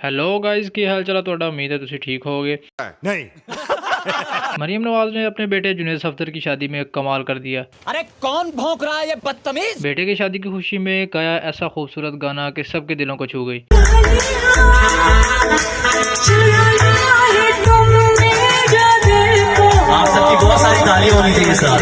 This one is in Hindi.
हेलो गाइस की हाल चाल है उम्मीद है तुम ठीक होगे। नहीं मरियम नवाज ने अपने बेटे जुनैद सफदर की शादी में कमाल कर दिया। अरे कौन भौंक रहा है ये बदतमीज। बेटे की शादी की खुशी में गाया ऐसा खूबसूरत गाना कि सबके दिलों को छू गई। आप सबकी बहुत सारी ताली होनी चाहिए सर।